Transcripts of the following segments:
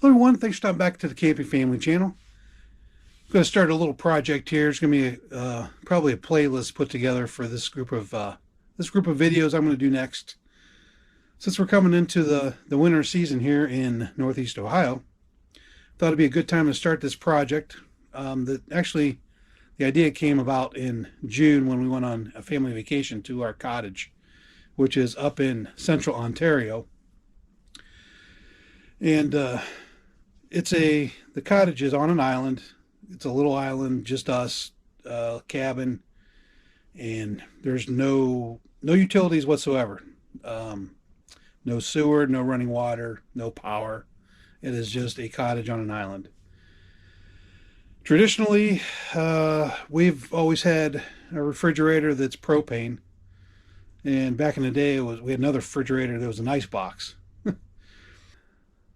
Hello everyone, thanks for stopping back to the Camping Family channel. I'm going to start a little project here. It's going to be probably a playlist put together for this group of videos I'm going to do next. Since we're coming into the winter season here in Northeast Ohio, thought it'd be a good time to start this project. The idea came about in June when we went on a family vacation to our cottage, which is up in central Ontario, and the cottage is on an island. It's a little island, just us, cabin, and there's no utilities whatsoever. Um, no sewer, no running water, no power. It is just a cottage on an island. Traditionally, we've always had a refrigerator that's propane, and back in the day, we had another refrigerator that was an ice box.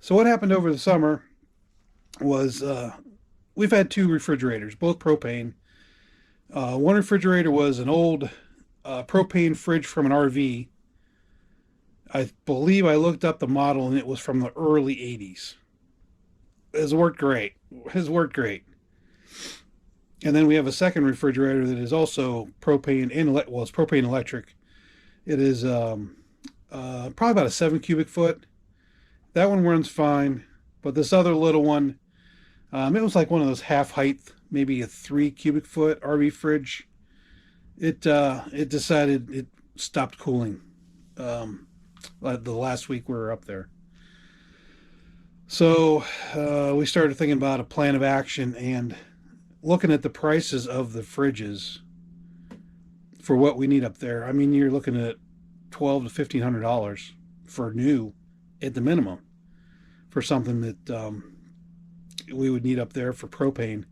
So what happened over the summer was we've had two refrigerators, both propane. One refrigerator was an old propane fridge from an RV. I believe I looked up the model and it was from the early 80s. It has worked great. It has worked great. And then we have a second refrigerator that is also propane and well, it's propane electric. It is probably about a 7 cubic foot. That one runs fine, but this other little one, it was like one of those half height, maybe a 3 cubic foot RV fridge. It decided it stopped cooling. The last week we were up there, so we started thinking about a plan of action and looking at the prices of the fridges for what we need up there. I mean, you're looking at $1,200 to $1,500 for new, at the minimum, for something that we would need up there for propane.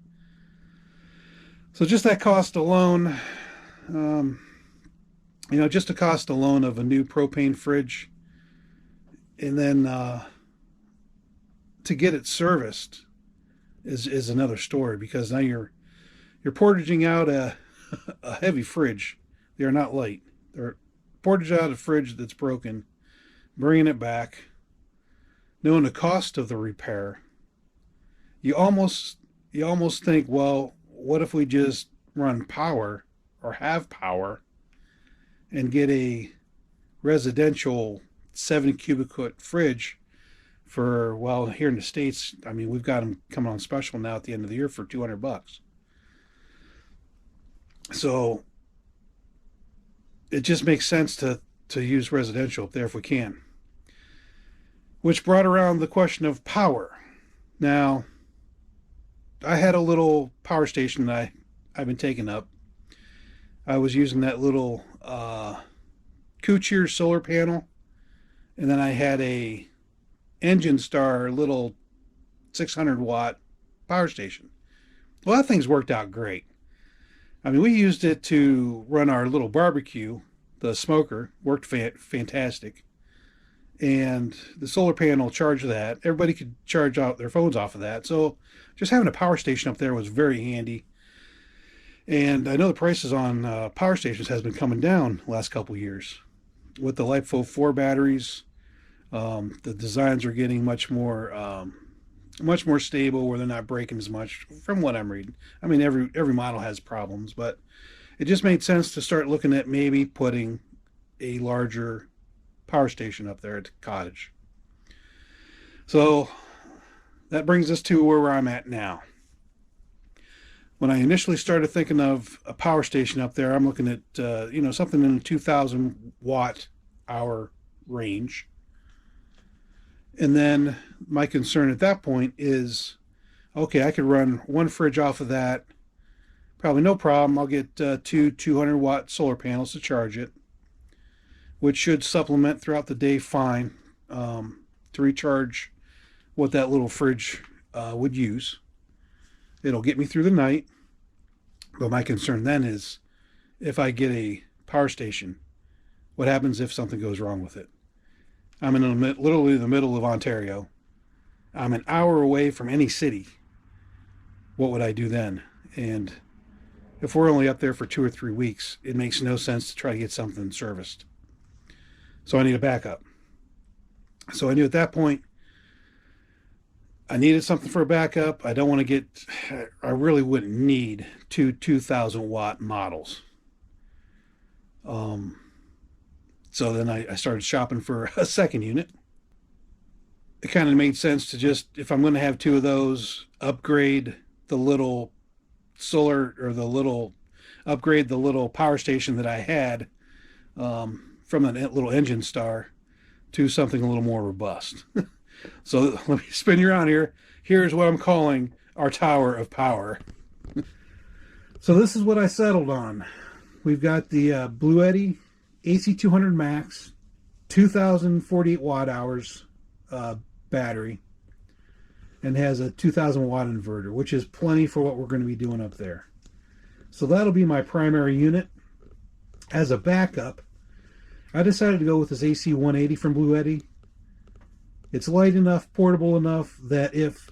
So just that cost alone, um, just the cost alone of a new propane fridge, and then to get it serviced is another story, because now you're portaging out a heavy fridge. They are not light. They're portage out a fridge that's broken, bringing it back, knowing the cost of the repair. You almost think, well, what if we just run power or have power and get a residential 7 cubic foot fridge for, well, here in the States, I mean, we've got them coming on special now at the end of the year for $200. So it just makes sense to use residential up there if we can. Which brought around the question of power. Now, I had a little power station that I've been taking up. I was using that little Kuchir solar panel, and then I had a Engine Star little 600-watt power station. Well, that thing's worked out great. I mean, we used it to run our little barbecue. The smoker worked fantastic, and the solar panel charged that. Everybody could charge out their phones off of that. So just having a power station up there was very handy. And I know the prices on power stations has been coming down the last couple of years with the LiPo 4 batteries. The designs are getting much more stable, where they're not breaking as much, from what I'm reading. I mean, every model has problems, but it just made sense to start looking at maybe putting a larger power station up there at the cottage. So that brings us to where I'm at now. When I initially started thinking of a power station up there, I'm looking at something in the 2,000 watt hour range. And then my concern at that point is, okay, I could run one fridge off of that, probably no problem. I'll get two 200-watt solar panels to charge it, which should supplement throughout the day fine, to recharge what that little fridge would use. It'll get me through the night. But my concern then is, if I get a power station, what happens if something goes wrong with it? I'm in literally the middle of Ontario. I'm an hour away from any city. What would I do then? And if we're only up there for 2 or 3 weeks, it makes no sense to try to get something serviced. So I need a backup. So I knew at that point, I needed something for a backup. I don't want to get, I really wouldn't need two 2000 watt models. Um, so then I started shopping for a second unit. It kind of made sense to just, if I'm going to have two of those, upgrade the little solar or the little, upgrade the little power station that I had from a little engine star to something a little more robust. So let me spin you around here. Here's what I'm calling our tower of power. So this is what I settled on. We've got the Bluetti AC200 Max, 2048 watt hours battery, and has a 2000 watt inverter, which is plenty for what we're going to be doing up there. So that'll be my primary unit. As a backup, I decided to go with this AC180 from Bluetti. It's light enough, portable enough that if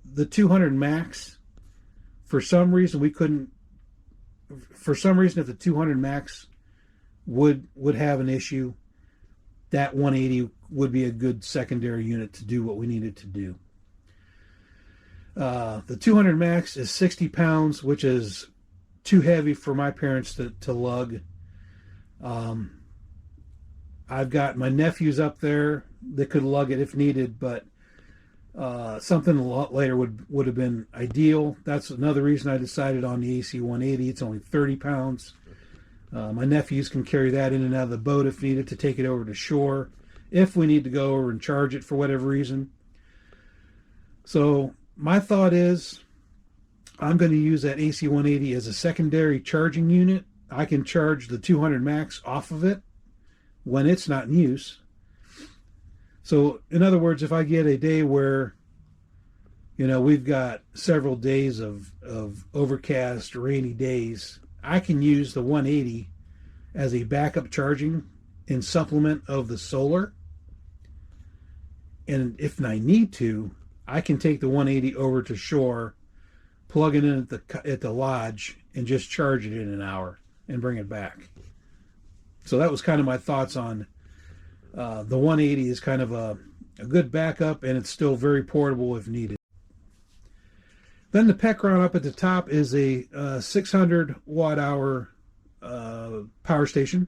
the 200 Max, for some reason if the 200 Max would have an issue, that 180 would be a good secondary unit to do what we needed to do. The 200 Max is 60 pounds, which is too heavy for my parents to lug. I've got my nephews up there that could lug it if needed, but something a lot later would have been ideal. That's another reason I decided on the AC180. It's only 30 pounds. My nephews can carry that in and out of the boat if needed to take it over to shore, if we need to go over and charge it for whatever reason. So my thought is I'm going to use that AC180 as a secondary charging unit. I can charge the 200 Max off of it when it's not in use. So in other words, if I get a day where, we've got several days of overcast, rainy days, I can use the 180 as a backup charging in supplement of the solar. And if I need to, I can take the 180 over to shore, plug it in at the lodge, and just charge it in an hour and bring it back. So that was kind of my thoughts on the 180 is kind of a good backup, and it's still very portable if needed. Then the Pecron up at the top is a 600 watt hour power station,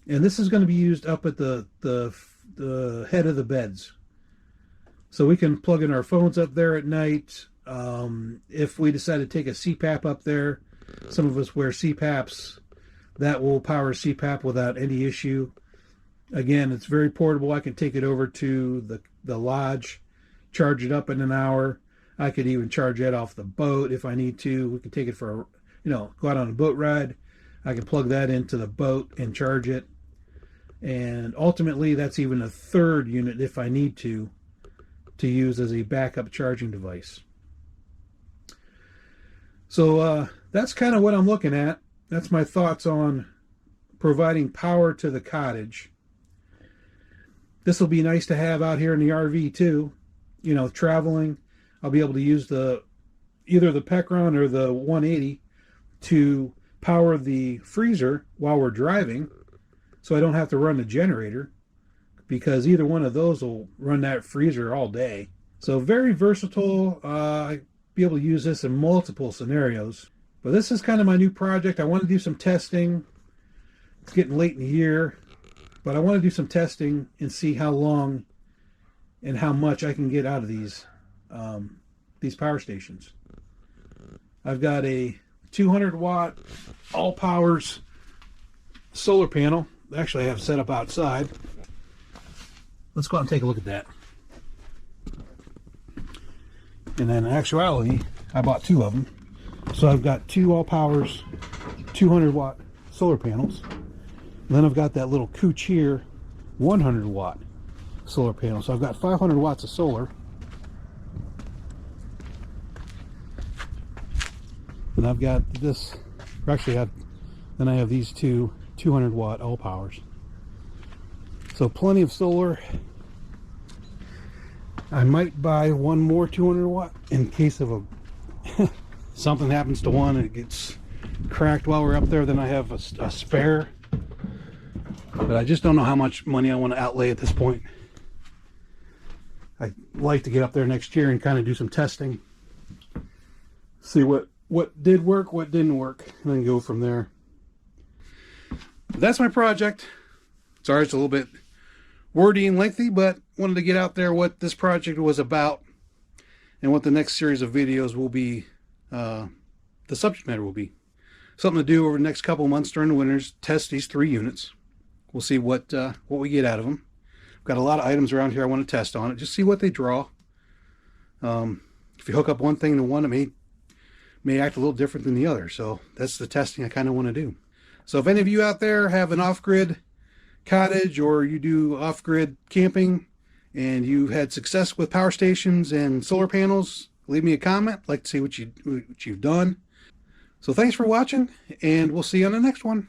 and this is going to be used up at the head of the beds. So we can plug in our phones up there at night. If we decide to take a CPAP up there, some of us wear CPAPs, that will power CPAP without any issue. Again, it's very portable. I can take it over to the lodge, charge it up in an hour. I could even charge it off the boat if I need to. We could take it for, go out on a boat ride. I can plug that into the boat and charge it. And ultimately, that's even a third unit if I need to use as a backup charging device. So that's kind of what I'm looking at. That's my thoughts on providing power to the cottage. This will be nice to have out here in the RV too. Traveling, I'll be able to use either the Pecron or the 180 to power the freezer while we're driving, so I don't have to run the generator, because either one of those will run that freezer all day. So very versatile. I'll be able to use this in multiple scenarios. But this is kind of my new project. I want to do some testing. It's getting late in the year, but I want to do some testing and see how long and how much I can get out of these power stations. I've got a 200 watt all powers solar panel. Actually, I have set up outside. Let's go out and take a look at that. And then in actuality, I bought two of them. So I've got two all powers 200 watt solar panels. And then I've got that little cooch here 100 watt solar panel. So I've got 500 watts of solar. And I've got this, then I have these two 200 watt all powers. So plenty of solar. I might buy one more 200 watt in case of something happens to one and it gets cracked while we're up there. Then I have a spare, but I just don't know how much money I want to outlay at this point. I'd like to get up there next year and kind of do some testing. See what did work, what didn't work, and then go from there. But that's my project. Sorry it's a little bit wordy and lengthy, but wanted to get out there what this project was about and what the next series of videos will be, the subject matter will be. Something to do over the next couple months during the winters, test these 3 units. We'll see what we get out of them. I've got a lot of items around here I want to test on it, just see what they draw. If you hook up one thing to one, it may act a little different than the other. So that's the testing I kind of want to do. So if any of you out there have an off-grid cottage or you do off-grid camping and you've had success with power stations and solar panels, leave me a comment. I'd like to see what you've done. So thanks for watching, and we'll see you on the next one.